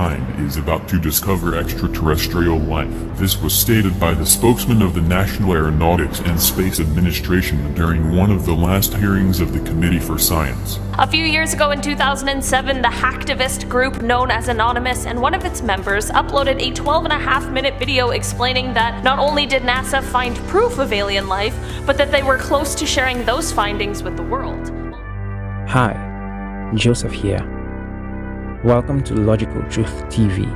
mankind is about to discover extraterrestrial life. This was stated by the spokesman of the National Aeronautics and Space Administration during one of the last hearings of the Committee for Science. A few years ago in 2007, the hacktivist group known as Anonymous and one of its members uploaded a 12.5-minute video explaining that not only did NASA find proof of alien life, but that they were close to sharing those findings with the world. Hi, Joseph here. Welcome to Logical Truth TV.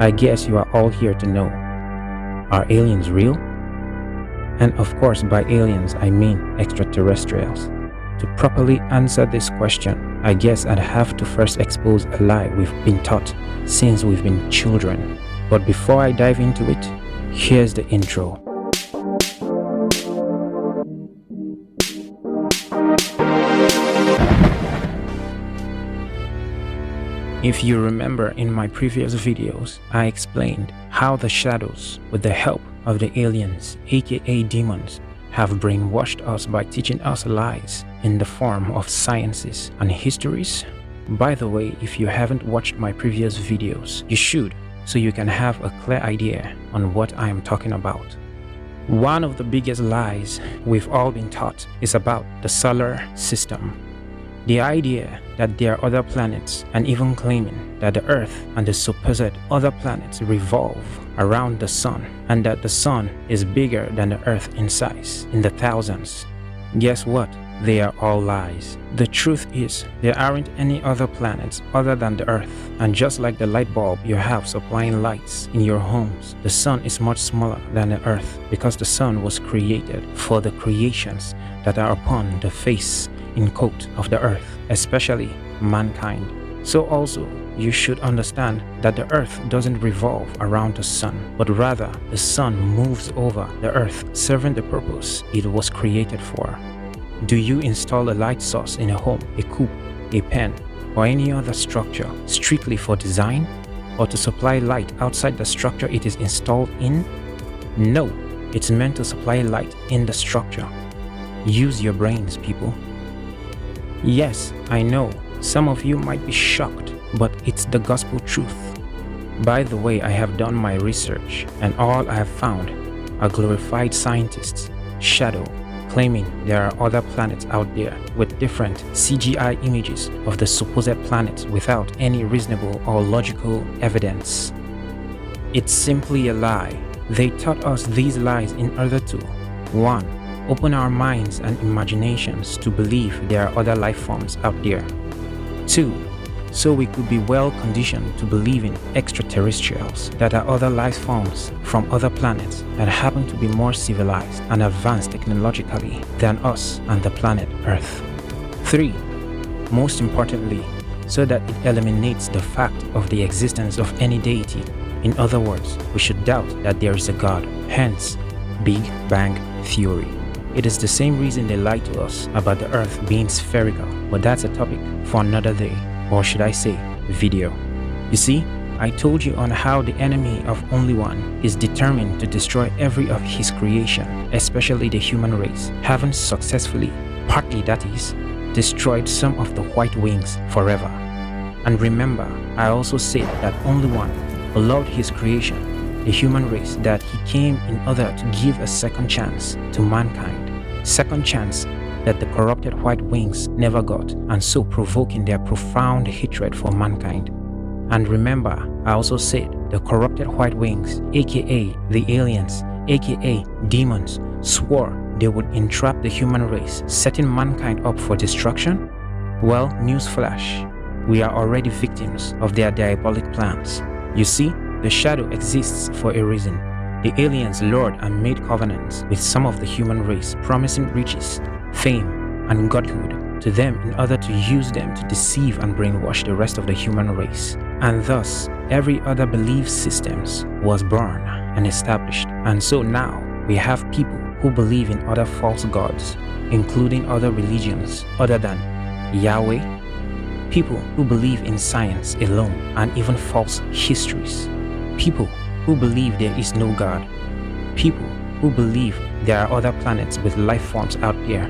I guess you are all here to know, are aliens real? And of course, by aliens I mean extraterrestrials. To properly answer this question, I guess I'd have to first expose a lie we've been taught since we've been children. But before I dive into it, here's the intro. If you remember, in my previous videos, I explained how the shadows, with the help of the aliens, aka demons, have brainwashed us by teaching us lies in the form of sciences and histories. By the way, if you haven't watched my previous videos, you should, so you can have a clear idea on what I am talking about. One of the biggest lies we've all been taught is about the solar system. The idea that there are other planets, and even claiming that the Earth and the supposed other planets revolve around the Sun, and that the Sun is bigger than the Earth in size, in the thousands. Guess what? They are all lies. The truth is, there aren't any other planets other than the Earth, and just like the light bulb you have supplying lights in your homes, the Sun is much smaller than the Earth because the Sun was created for the creations that are upon the face in quote of the Earth, especially mankind. So also, you should understand that the Earth doesn't revolve around the Sun, but rather the Sun moves over the Earth, serving the purpose it was created for. Do you install a light source in a home, a coupe, a pen, or any other structure strictly for design, or to supply light outside the structure it is installed in? No, it's meant to supply light in the structure. Use your brains, people. Yes, I know, some of you might be shocked, but it's the gospel truth. By the way, I have done my research, and all I have found are glorified scientists, shadow, claiming there are other planets out there with different CGI images of the supposed planets without any reasonable or logical evidence. It's simply a lie. They taught us these lies in order to 1. Open our minds and imaginations to believe there are other life forms out there. 2. So we could be well conditioned to believe in extraterrestrials, that are other life forms from other planets that happen to be more civilized and advanced technologically than us and the planet Earth. 3. Most importantly, so that it eliminates the fact of the existence of any deity. In other words, we should doubt that there is a God, hence Big Bang Theory. It is the same reason they lie to us about the Earth being spherical, but that's a topic for another day, or should I say, video. You see, I told you on how the enemy of only one is determined to destroy every of his creation, especially the human race, having successfully, partly that is, destroyed some of the white wings forever. And remember, I also said that only one allowed his creation, the human race, that he came in order to give a second chance to mankind. Second chance that the corrupted white wings never got, and so provoking their profound hatred for mankind. And remember, I also said the corrupted white wings, aka the aliens, aka demons, swore they would entrap the human race, setting mankind up for destruction. Well, newsflash, we are already victims of their diabolic plans. You see, the shadow exists for a reason. The aliens lured and made covenants with some of the human race, promising riches, fame, and godhood to them in order to use them to deceive and brainwash the rest of the human race. And thus, every other belief systems was born and established. And so now, we have people who believe in other false gods, including other religions other than Yahweh, people who believe in science alone and even false histories, people who believe there is no God, people who believe there are other planets with life forms out there,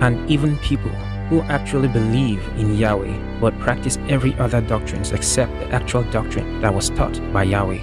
and even people who actually believe in Yahweh but practice every other doctrines except the actual doctrine that was taught by Yahweh.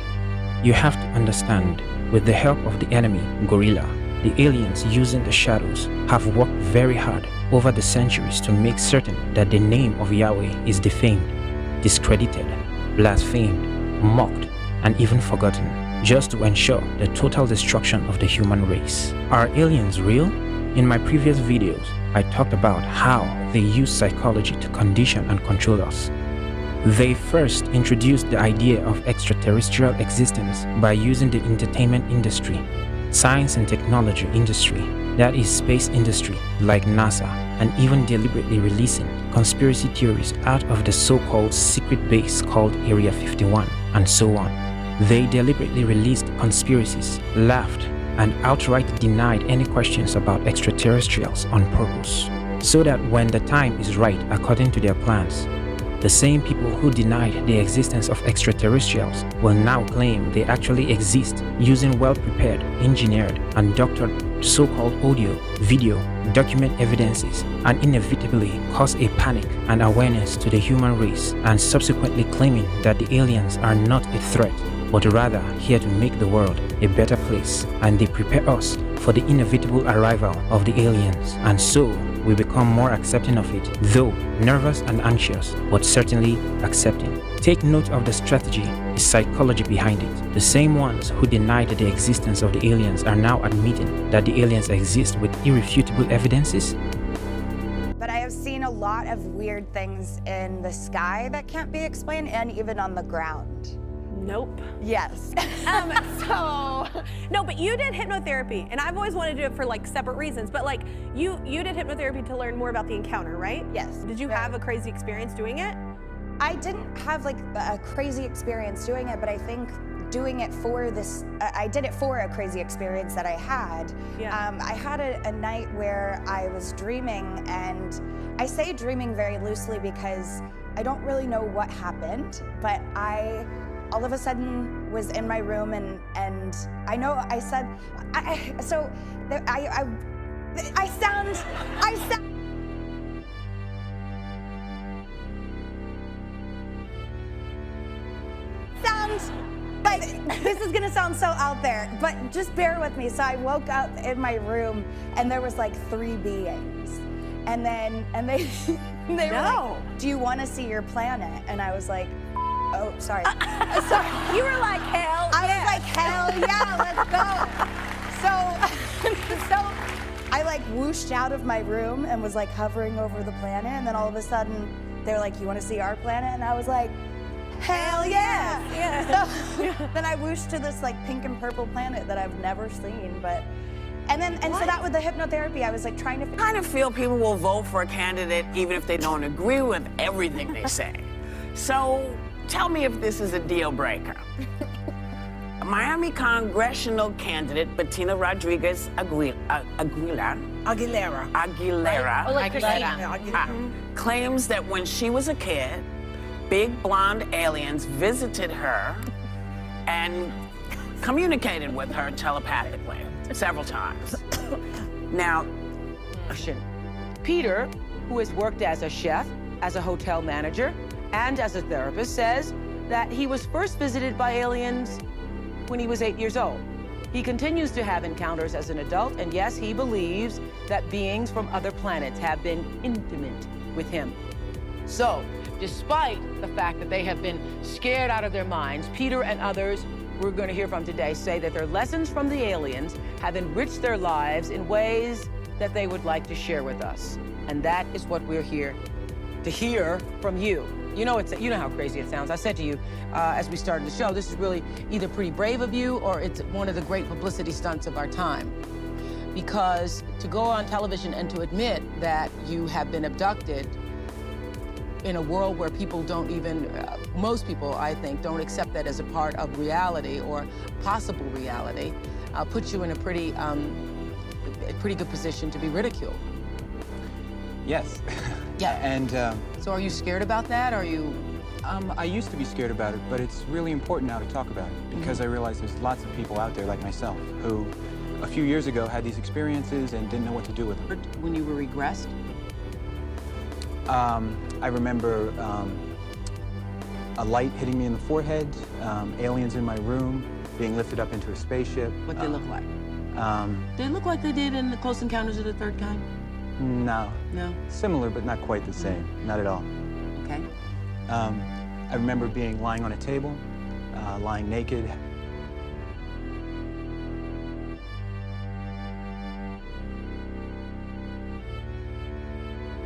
You have to understand, with the help of the enemy, Gorilla, the aliens using the shadows have worked very hard over the centuries to make certain that the name of Yahweh is defamed, discredited, blasphemed, mocked, and even forgotten, just to ensure the total destruction of the human race. Are aliens real? In my previous videos, I talked about how they use psychology to condition and control us. They first introduced the idea of extraterrestrial existence by using the entertainment industry, science and technology industry, that is space industry like NASA, and even deliberately releasing conspiracy theories out of the so-called secret base called Area 51, and so on. They deliberately released conspiracies, laughed, and outright denied any questions about extraterrestrials on purpose, so that when the time is right according to their plans, the same people who denied the existence of extraterrestrials will now claim they actually exist using well-prepared, engineered, and doctored so-called audio, video, document evidences, and inevitably cause a panic and awareness to the human race, and subsequently claiming that the aliens are not a threat, but rather here to make the world a better place, and they prepare us for the inevitable arrival of the aliens, and so we become more accepting of it, though nervous and anxious, but certainly accepting. Take note of the strategy, the psychology behind it. The same ones who denied the existence of the aliens are now admitting that the aliens exist with irrefutable evidences. But I have seen a lot of weird things in the sky that can't be explained, and even on the ground. Nope. Yes. No, but you did hypnotherapy, and I've always wanted to do it for like separate reasons, but like you did hypnotherapy to learn more about the encounter, right? Yes. Did you have a crazy experience doing it? I didn't have like a crazy experience doing it, but I think doing it for this, I did it for a crazy experience that I had. Yeah. I had a night where I was dreaming, and I say dreaming very loosely because I don't really know what happened, but I all of a sudden was in my room, and I know I said, I sound like, this is gonna sound so out there, but just bear with me. So I woke up in my room, and there was like 3 beings, and they they were like, "Do you want to see your planet?" And I was like, oh, sorry. Sorry. You were like, hell yeah. I was like, hell yeah, let's go. So I like whooshed out of my room and was like hovering over the planet, and then all of a sudden they were like, you want to see our planet? And I was like, hell yeah. Yeah. So then I whooshed to this like pink and purple planet that I've never seen, but so that with the hypnotherapy, I was like trying to I kind of feel people will vote for a candidate even if they don't agree with everything they say. So tell me if this is a deal breaker. Miami congressional candidate Bettina Rodriguez Aguilera claims that when she was a kid, big blonde aliens visited her and communicated with her telepathically several times. Now, Peter, who has worked as a chef, as a hotel manager, and as a therapist, says that he was first visited by aliens when he was 8 years old. He continues to have encounters as an adult, and yes, he believes that beings from other planets have been intimate with him. So, despite the fact that they have been scared out of their minds, Peter and others we're going to hear from today say that their lessons from the aliens have enriched their lives in ways that they would like to share with us. And that is what we're here to hear from you. You know how crazy it sounds. I said to you as we started the show, this is really either pretty brave of you or it's one of the great publicity stunts of our time. Because to go on television and to admit that you have been abducted in a world where people don't even, most people, I think, don't accept that as a part of reality or possible reality, puts you in a pretty good position to be ridiculed. Yes. Yeah. And so are you scared about that? Are you? I used to be scared about it, but it's really important now to talk about it because I realize there's lots of people out there like myself who a few years ago had these experiences and didn't know what to do with them. When you were regressed? I remember a light hitting me in the forehead, aliens in my room, being lifted up into a spaceship. What they look like? They look like they did in the Close Encounters of the Third Kind? No. No? Similar, but not quite the same. Not at all. Okay. I remember lying on a table, lying naked.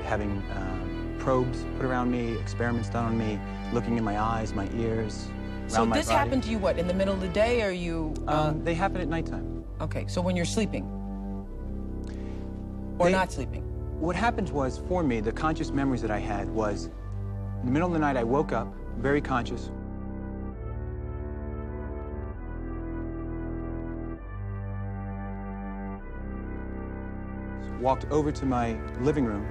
Having probes put around me, experiments done on me, looking in my eyes, my ears, So around my this body. happened to you, what, in the middle of the day, or you... They happen at nighttime. Okay, so when you're sleeping? Or not sleeping? What happened was, for me, the conscious memories that I had was, in the middle of the night, I woke up, very conscious. Walked over to my living room,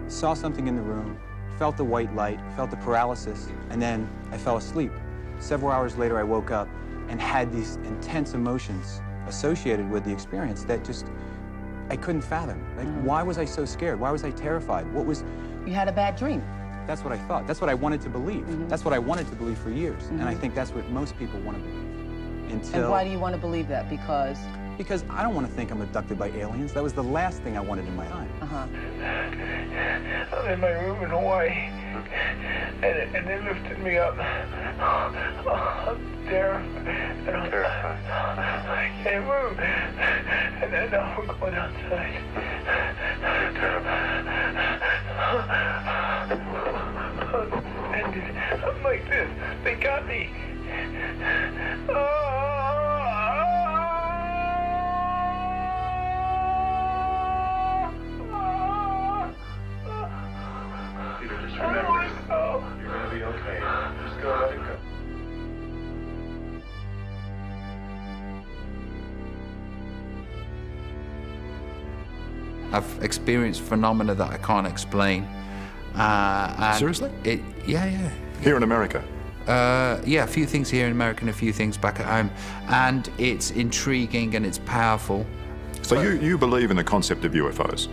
saw something in the room, felt the white light, felt the paralysis, and then I fell asleep. Several hours later, I woke up and had these intense emotions associated with the experience that just, I couldn't fathom. Like, why was I so scared? Why was I terrified? What was... You had a bad dream. That's what I thought. That's what I wanted to believe. That's what I wanted to believe for years. And I think that's what most people want to believe. Until... And why do you want to believe that? Because? Because I don't want to think I'm abducted by aliens. That was the last thing I wanted in my life. I'm in my room in Hawaii, and they lifted me up there, and I can't move, and then now we're going outside. And I'm like this, they got me. Just remember, you're gonna be okay. Just go, let it go. I've experienced phenomena that I can't explain. And Seriously? Yeah. Here in America? Yeah, a few things here in America and a few things back at home. And it's intriguing and it's powerful. So you believe in the concept of UFOs?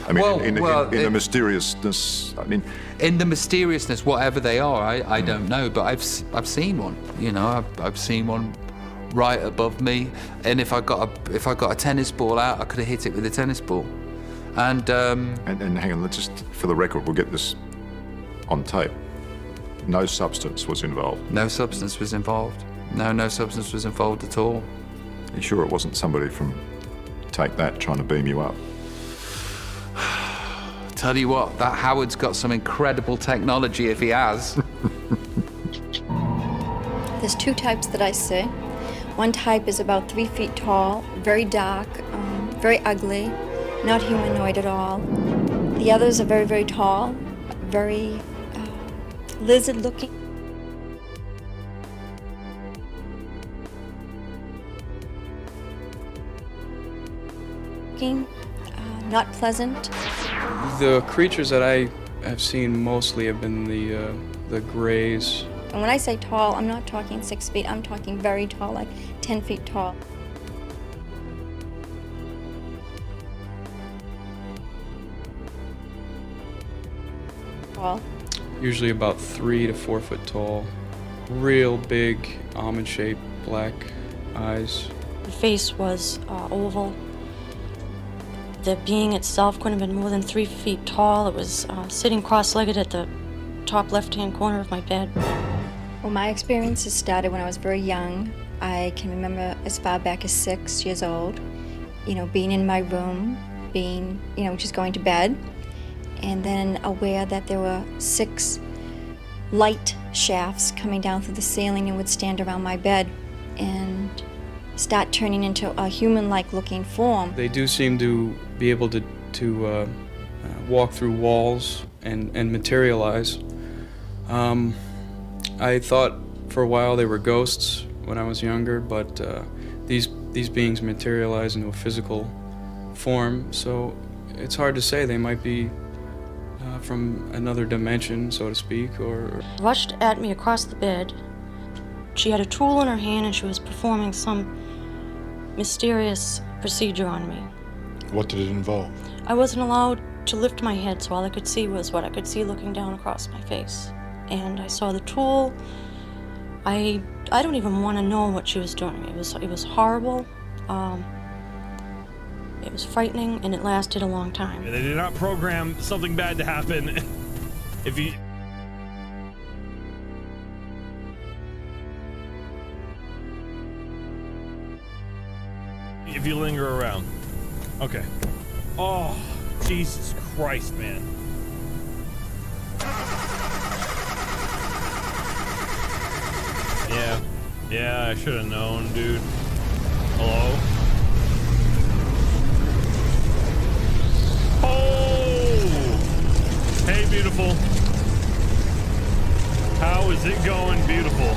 I mean, in the mysteriousness, I mean... In the mysteriousness, whatever they are, I don't know, but I've seen one, you know, I've seen one right above me, and if I got a tennis ball out, I could have hit it with a tennis ball. And hang on, let's just, for the record, we'll get this on tape. No substance was involved? No substance was involved. No substance was involved at all. You sure it wasn't somebody from Take That trying to beam you up? Tell you what, that Howard's got some incredible technology if he has. There's two types that I see. One type is about 3 feet tall, very dark, very ugly, not humanoid at all. The others are very, very tall, very lizard-looking. Not pleasant. The creatures that I have seen mostly have been the grays. And when I say tall, I'm not talking 6 feet, I'm talking very tall, like 10 feet tall. Tall. Usually about 3 to 4 foot tall. Real big, almond-shaped, black eyes. The face was oval. The being itself couldn't have been more than 3 feet tall. It was sitting cross-legged at the top left-hand corner of my bed. Well, my experiences started when I was very young. I can remember as far back as 6 years old, you know, being in my room, being, you know, just going to bed, and then aware that there were 6 light shafts coming down through the ceiling and would stand around my bed and start turning into a human-like looking form. They do seem to be able to walk through walls and materialize. I thought for a while they were ghosts when I was younger, but these beings materialize into a physical form, so it's hard to say. They might be from another dimension, so to speak, or... Rushed at me across the bed. She had a tool in her hand and she was performing some mysterious procedure on me. What did it involve? I wasn't allowed to lift my head, so all I could see was what I could see looking down across my face. And I saw the tool. I don't even want to know what she was doing. It was horrible. It was frightening, and it lasted a long time. They did not program something bad to happen. If you linger around. Okay. Oh, Jesus Christ, man. Yeah, I should have known, dude. Hello? Oh! Hey, beautiful. How is it going, beautiful?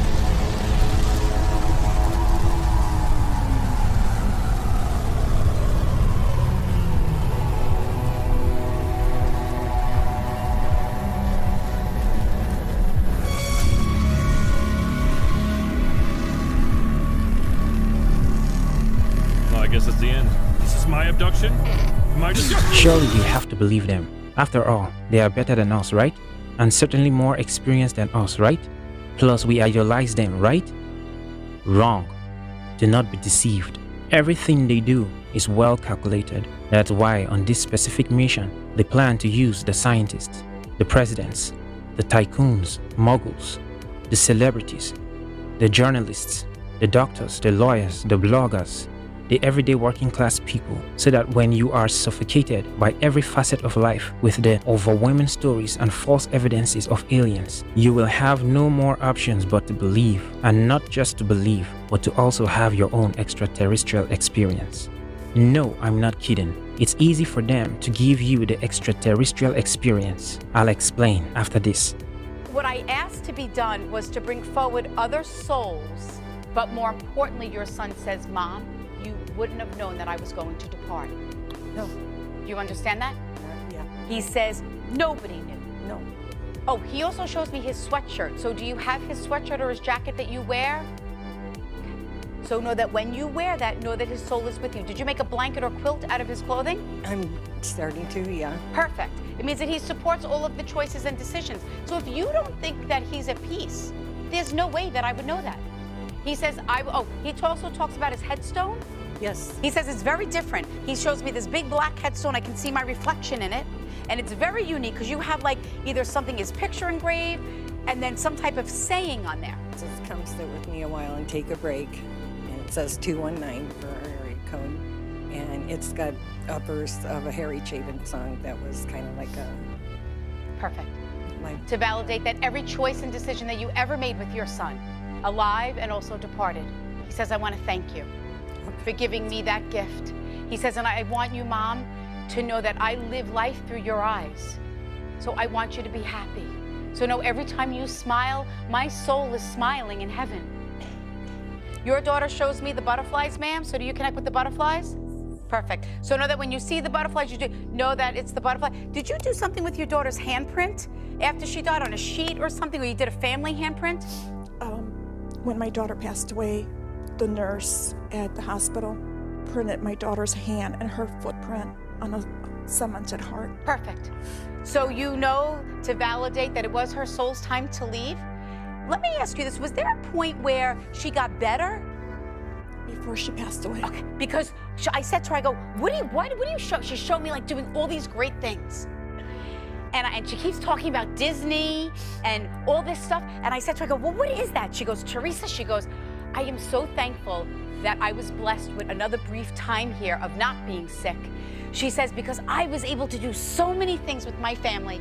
That's the end. This is my abduction? Am I just... Surely you have to believe them. After all, they are better than us, right? And certainly more experienced than us, right? Plus we idolize them, right? Wrong. Do not be deceived. Everything they do is well calculated. That's why on this specific mission, they plan to use the scientists, the presidents, the tycoons, moguls, the celebrities, the journalists, the doctors, the lawyers, the bloggers, the everyday working class people, so that when you are suffocated by every facet of life with the overwhelming stories and false evidences of aliens, you will have no more options but to believe, and not just to believe, but to also have your own extraterrestrial experience. No, I'm not kidding. It's easy for them to give you the extraterrestrial experience. I'll explain after this. What I asked to be done was to bring forward other souls, but more importantly, your son says, Mom, you wouldn't have known that I was going to depart. No. Do you understand that? Yeah. He says, nobody knew. No. Oh, he also shows me his sweatshirt. So do you have his sweatshirt or his jacket that you wear? Okay. So know that when you wear that, know that his soul is with you. Did you make a blanket or quilt out of his clothing? I'm starting to, yeah. Perfect. It means that he supports all of the choices and decisions. So if you don't think that he's at peace, there's no way that I would know that. He says, he also talks about his headstone. Yes. He says it's very different. He shows me this big black headstone. I can see my reflection in it. And it's very unique because you have like either something his picture engraved and then some type of saying on there. So come sit with me a while and take a break. And it says 219 for our area code. And it's got a verse of a Harry Chapin song that was kind of like a... Perfect. To validate that every choice and decision that you ever made with your son, alive and also departed. He says, I want to thank you for giving me that gift. He says, and I want you, Mom, to know that I live life through your eyes. So I want you to be happy. So know every time you smile, my soul is smiling in heaven. Your daughter shows me the butterflies, ma'am. So do you connect with the butterflies? Perfect. So know that when you see the butterflies, you know that it's the butterfly. Did you do something with your daughter's handprint after she died on a sheet or something, or you did a family handprint? When my daughter passed away, the nurse at the hospital printed my daughter's hand and her footprint on a cemented heart. Perfect. So you know to validate that it was her soul's time to leave. Let me ask you this. Was there a point where she got better? Before she passed away. Okay, because I said to her, I go, what do you show? She showed me like doing all these great things. And she keeps talking about Disney and all this stuff. And I said to her, I go, well, what is that? She goes, Teresa, she goes, I am so thankful that I was blessed with another brief time here of not being sick. She says, because I was able to do so many things with my family.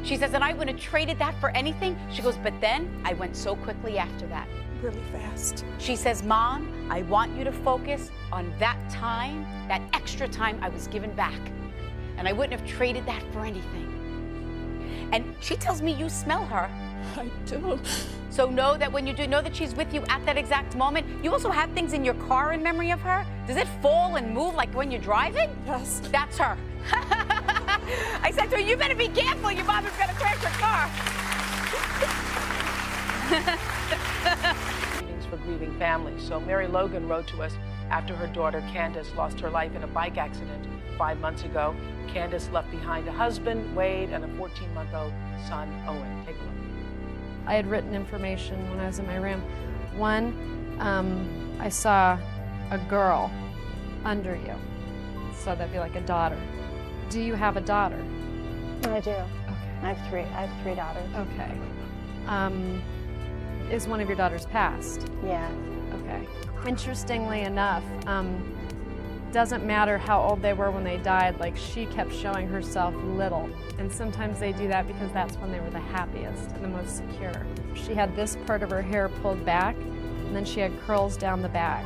She says, and I wouldn't have traded that for anything. She goes, but then I went so quickly after that. Really fast. She says, Mom, I want you to focus on that time, that extra time I was given back. And I wouldn't have traded that for anything. And she tells me you smell her. I do. So know that when you do, know that she's with you at that exact moment. You also have things in your car in memory of her. Does it fall and move like when you're driving? Yes. That's her. I said to her, you better be careful. Your mom is going to crash your car. Meetings for grieving families. So Mary Logan wrote to us after her daughter Candace lost her life in a bike accident 5 months ago, Candace left behind a husband, Wade, and a 14-month-old son, Owen. Take a look. I had written information when I was in my room. One, I saw a girl under you, so that'd be like a daughter. Do you have a daughter? I do. Okay. I have three daughters. Okay. Is one of your daughters passed? Yeah. Okay. Interestingly enough, doesn't matter how old they were when they died, like she kept showing herself little. And sometimes they do that because that's when they were the happiest and the most secure. She had this part of her hair pulled back, and then she had curls down the back.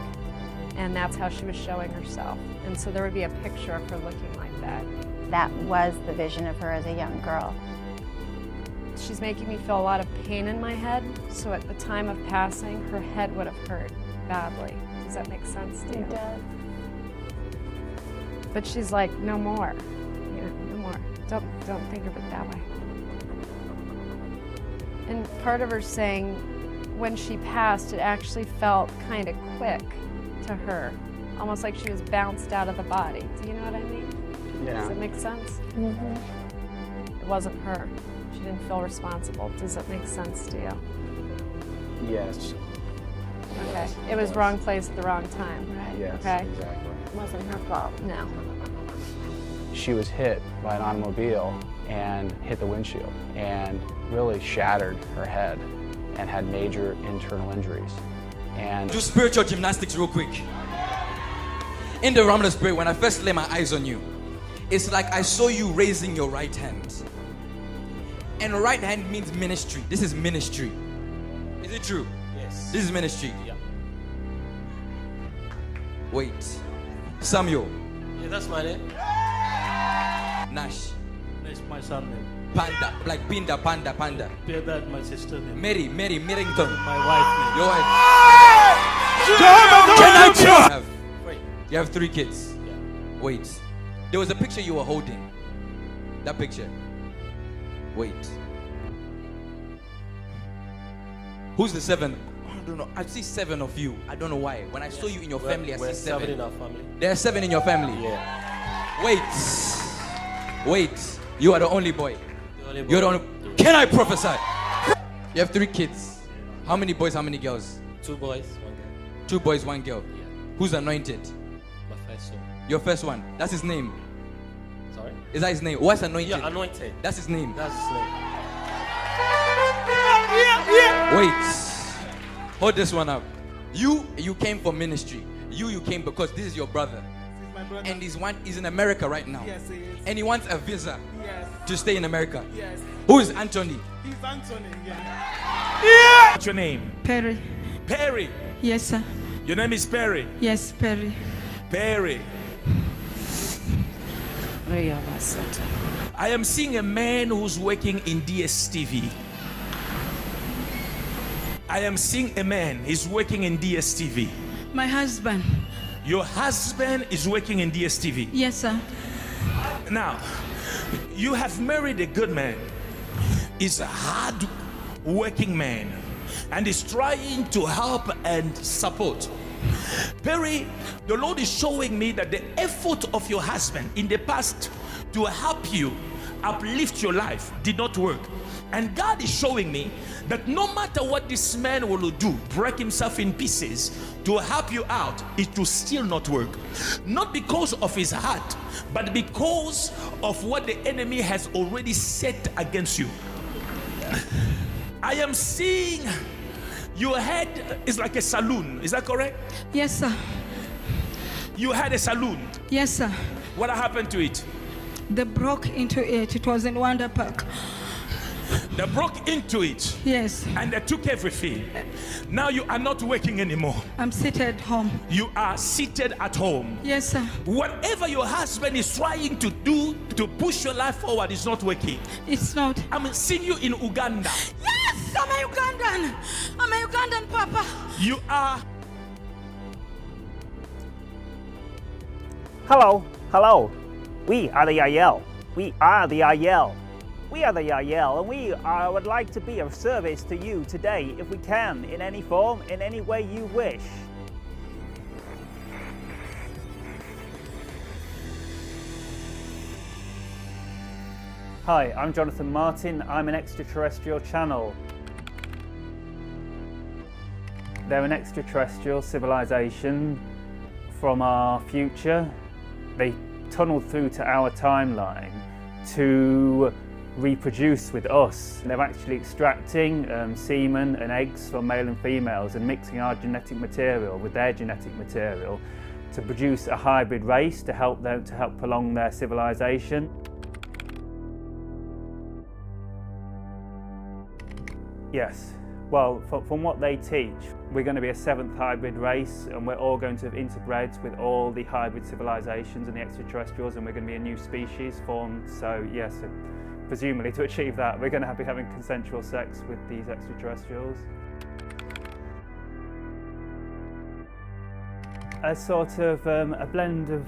And that's how she was showing herself. And so there would be a picture of her looking like that. That was the vision of her as a young girl. She's making me feel a lot of pain in my head, so at the time of passing, her head would have hurt badly. Does that make sense to you? It does. But she's like, no more. You know, no more. Don't think of it that way. And part of her saying, when she passed, it actually felt kind of quick to her, almost like she was bounced out of the body. Do you know what I mean? Yeah. Does it make sense? Mm-hmm. It wasn't her. She didn't feel responsible. Does it make sense to you? Yes. Okay. It was wrong place at the wrong time. Right. Yes, Okay. exactly. It wasn't her fault. No. She was hit by an automobile and hit the windshield and really shattered her head and had major internal injuries. And Do spiritual gymnastics real quick. In the realm of the spirit, when I first lay my eyes on you, it's like I saw you raising your right hand. And right hand means ministry. This is ministry. Is it true? Yes. This is ministry. Yeah. Wait. Samuel. Yeah, that's my name. Nash. That's my son name. Panda. Like Pinda, Panda, Panda. Yeah, that's my sister name. Mary, Merrington. My wife name. Your wife. You have 3 kids. Yeah. Wait. There was a picture you were holding. That picture. Wait. Who's the 7th? I don't know. I see 7 of you. I don't know why. When I saw you in your family, I see 7. 7 in our family. There are 7 in your family. Yeah. Wait. You are the only boy. The only boy. You're the only. Can I prophesy? You have 3 kids. How many boys? How many girls? 2 boys, 1 girl. 2 boys, 1 girl. Yeah. Who's anointed? My first son. Your first one. That's his name. Sorry? Is that his name? What's anointed? Yeah, anointed. That's his name. That's his name. Wait. Hold this one up. You came for ministry. You came because this is your brother. This is my brother. And he's in America right now. Yes, he is. And he wants a visa Yes. to stay in America. Yes. Who is Anthony? He's Anthony. Yeah. What's your name? Perry. Perry. Yes, sir. Your name is Perry. Yes, Perry. Perry. I am seeing a man who's working in DSTV. I am seeing a man. He's working in DSTV. My husband. Your husband is working in DSTV. Yes, sir. Now, you have married a good man. He's a hard working man and is trying to help and support. Perry, the Lord is showing me that the effort of your husband in the past to help you uplift your life did not work. And God is showing me that no matter what this man will do, break himself in pieces to help you out, it will still not work. Not because of his heart, but because of what the enemy has already set against you. I am seeing your head is like a saloon. Is that correct? Yes, sir. You had a saloon. Yes, sir. What happened to it? They broke into it. It was in Wonder Park. They broke into it. Yes. And they took everything. Now you are not working anymore. I'm seated home. You are seated at home. Yes, sir. Whatever your husband is trying to do to push your life forward is not working. It's not. I'm seeing you in Uganda. Yes, I'm a Ugandan. I'm a Ugandan, Papa. You are. Hello. We are the Yael. We are the Yael. We are the Yael, and we would like to be of service to you today, if we can, in any form, in any way you wish. Hi, I'm Jonathan Martin. I'm an extraterrestrial channel. They're an extraterrestrial civilization from our future. They tunneled through to our timeline to reproduce with us. They're actually extracting semen and eggs from male and females and mixing our genetic material with their genetic material to produce a hybrid race to help prolong their civilization. Yes. Well, from what they teach, we're going to be a 7th hybrid race, and we're all going to have interbred with all the hybrid civilizations and the extraterrestrials, and we're going to be a new species formed. So yes, presumably to achieve that, we're going to be having consensual sex with these extraterrestrials. A sort of a blend of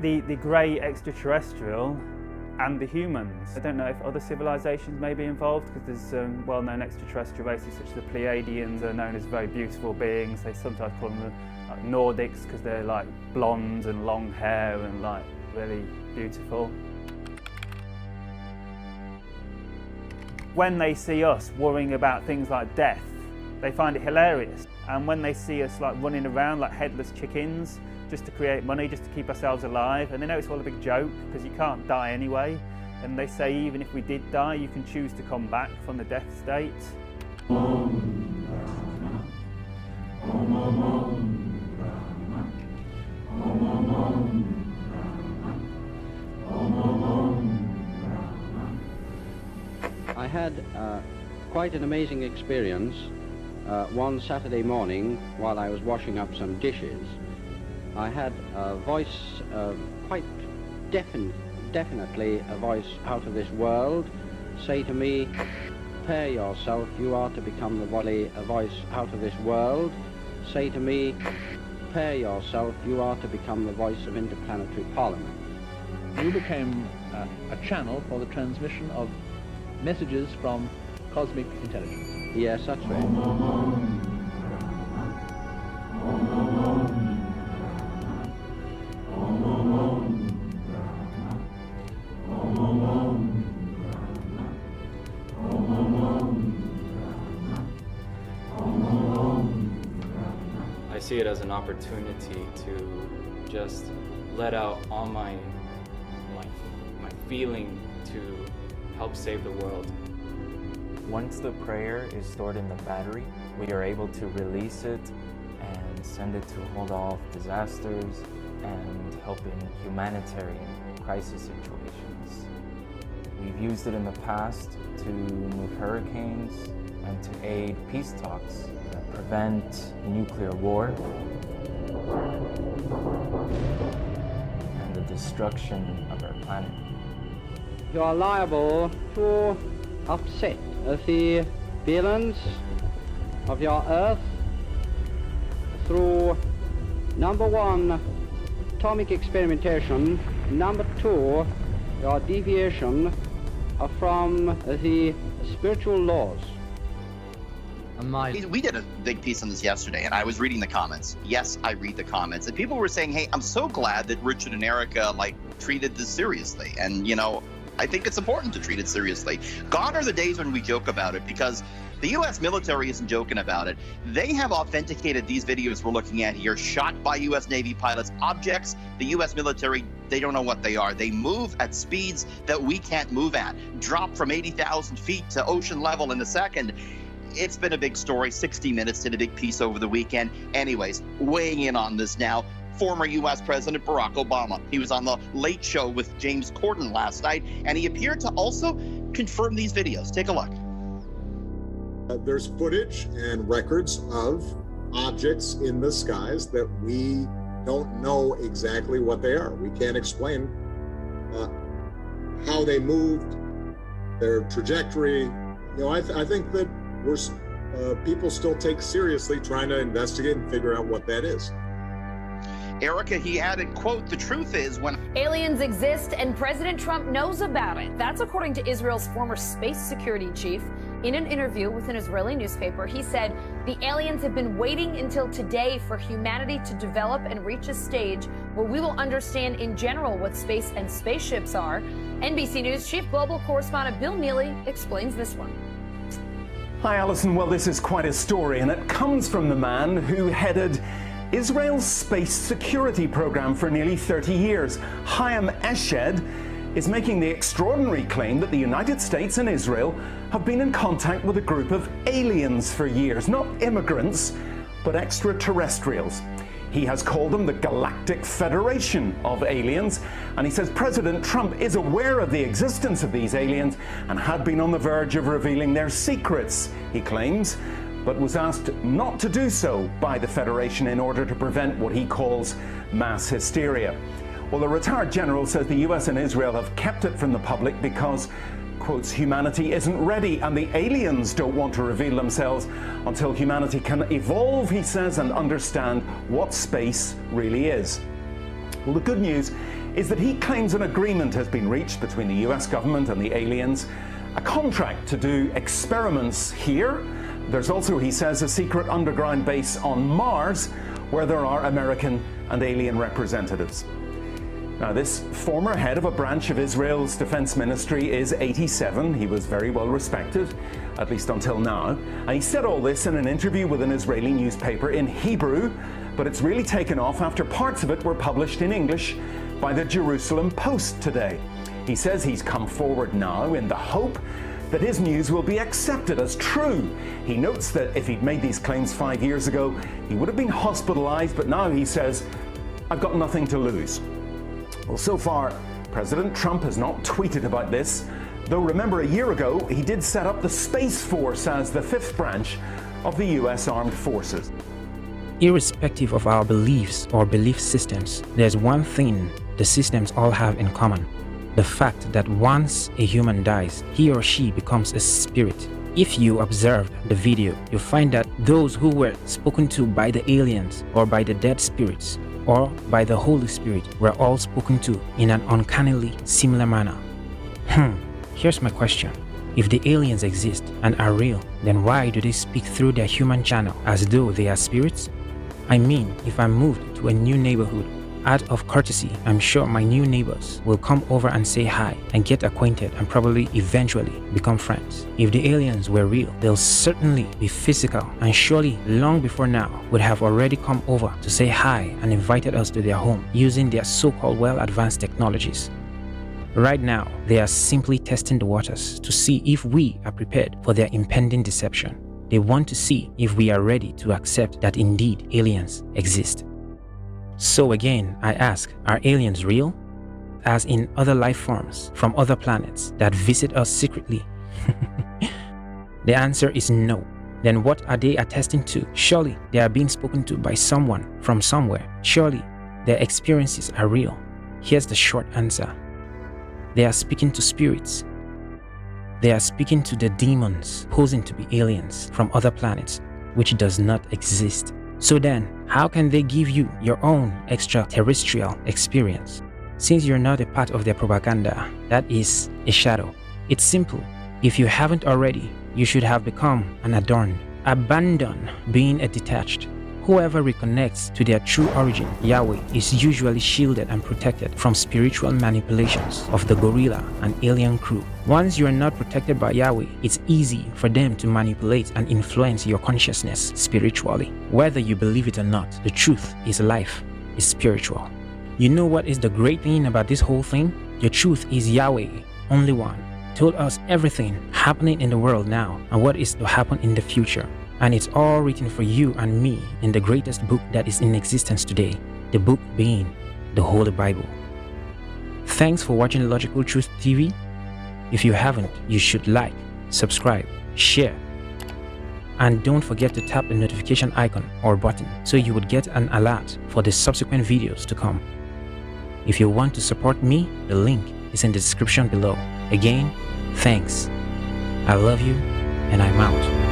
the grey extraterrestrial and the humans. I don't know if other civilizations may be involved, because there's well-known extraterrestrial races such as the Pleiadians are known as very beautiful beings. They sometimes call them like Nordics because they're like blonde and long hair and like really beautiful. When they see us worrying about things like death, they find it hilarious. And when they see us like running around like headless chickens, just to create money, just to keep ourselves alive, and they know it's all a big joke because you can't die anyway. And they say even if we did die, you can choose to come back from the death state. I had quite an amazing experience one Saturday morning while I was washing up some dishes. I had a voice, quite definitely a voice out of this world, say to me, "Prepare yourself, you are to become the body." A voice out of this world, say to me, "Prepare yourself, you are to become the voice of interplanetary parliament." You became a channel for the transmission of messages from cosmic intelligence. Yes, that's right. I see it as an opportunity to just let out all my feeling to help save the world. Once the prayer is stored in the battery, we are able to release it and send it to hold off disasters and help in humanitarian crisis situations. We've used it in the past to move hurricanes and to aid peace talks that prevent nuclear war and the destruction of our planet. You are liable to upset the balance of your Earth through number 1, atomic experimentation, number 2, your deviation from the spiritual laws. We did a big piece on this yesterday, and I was reading the comments. Yes, I read the comments, and people were saying, "Hey, I'm so glad that Richard and Erica treated this seriously." And I think it's important to treat it seriously. Gone are the days when we joke about it, because the U.S. military isn't joking about it. They have authenticated these videos we're looking at here, shot by U.S. Navy pilots, objects the U.S. military, they don't know what they are. They move at speeds that we can't move at, drop from 80,000 feet to ocean level in a second. It's been a big story. 60 Minutes did a big piece over the weekend. Anyways, weighing in on this now, former U.S. President Barack Obama. He was on the Late Show with James Corden last night, and he appeared to also confirm these videos. Take a look. There's footage and records of objects in the skies that we don't know exactly what they are. We can't explain how they moved, their trajectory. I think that people still take seriously trying to investigate and figure out what that is. Erica, he added, quote, "The truth is when aliens exist and President Trump knows about it." That's according to Israel's former space security chief. In an interview with an Israeli newspaper, he said the aliens have been waiting until today for humanity to develop and reach a stage where we will understand in general what space and spaceships are. NBC News Chief Global Correspondent Bill Neely explains this one. Hi, Alison. Well, this is quite a story, and it comes from the man who headed Israel's space security program for nearly 30 years. Chaim Eshed is making the extraordinary claim that the United States and Israel have been in contact with a group of aliens for years, not immigrants, but extraterrestrials. He has called them the Galactic Federation of Aliens, and he says President Trump is aware of the existence of these aliens and had been on the verge of revealing their secrets, he claims, but was asked not to do so by the Federation in order to prevent what he calls mass hysteria. Well, the retired general says the US and Israel have kept it from the public because, quotes, humanity isn't ready and the aliens don't want to reveal themselves until humanity can evolve, he says, and understand what space really is. Well, the good news is that he claims an agreement has been reached between the US government and the aliens, a contract to do experiments here. There's also, he says, a secret underground base on Mars where there are American and alien representatives. Now, this former head of a branch of Israel's defense ministry is 87. He was very well respected, at least until now. And he said all this in an interview with an Israeli newspaper in Hebrew, but it's really taken off after parts of it were published in English by the Jerusalem Post today. He says he's come forward now in the hope that his news will be accepted as true. He notes that if he'd made these claims 5 years ago, he would have been hospitalized, but now he says, I've got nothing to lose. Well, so far, President Trump has not tweeted about this, though remember a year ago, he did set up the Space Force as the fifth branch of the US Armed Forces. Irrespective of our beliefs or belief systems, there's one thing the systems all have in common. The fact that once a human dies, he or she becomes a spirit. If you observed the video, you'll find that those who were spoken to by the aliens or by the dead spirits or by the Holy Spirit were all spoken to in an uncannily similar manner. Here's my question. If the aliens exist and are real, then why do they speak through their human channel as though they are spirits? I mean, if I'm moved to a new neighborhood, out of courtesy, I'm sure my new neighbors will come over and say hi and get acquainted and probably eventually become friends. If the aliens were real, they'll certainly be physical and surely long before now would have already come over to say hi and invited us to their home using their so-called well-advanced technologies. Right now, they are simply testing the waters to see if we are prepared for their impending deception. They want to see if we are ready to accept that indeed aliens exist. So again, I ask, are aliens real? As in other life forms from other planets that visit us secretly? The answer is no. Then what are they attesting to? Surely they are being spoken to by someone from somewhere. Surely their experiences are real. Here's the short answer. They are speaking to spirits. They are speaking to the demons posing to be aliens from other planets, which does not exist. So then, how can they give you your own extraterrestrial experience? Since you're not a part of their propaganda, that is a shadow. It's simple. If you haven't already, you should have become an adorned. Abandon being a detached. Whoever reconnects to their true origin, Yahweh, is usually shielded and protected from spiritual manipulations of the gorilla and alien crew. Once you are not protected by Yahweh, it's easy for them to manipulate and influence your consciousness spiritually. Whether you believe it or not, the truth is life is spiritual. You know what is the great thing about this whole thing? The truth is Yahweh, only one, told us everything happening in the world now and what is to happen in the future. And it's all written for you and me in the greatest book that is in existence today, the book being the Holy Bible. Thanks for watching Logical Truth TV. If you haven't, you should like, subscribe, share, and don't forget to tap the notification icon or button so you would get an alert for the subsequent videos to come. If you want to support me, the link is in the description below. Again, thanks. I love you, and I'm out.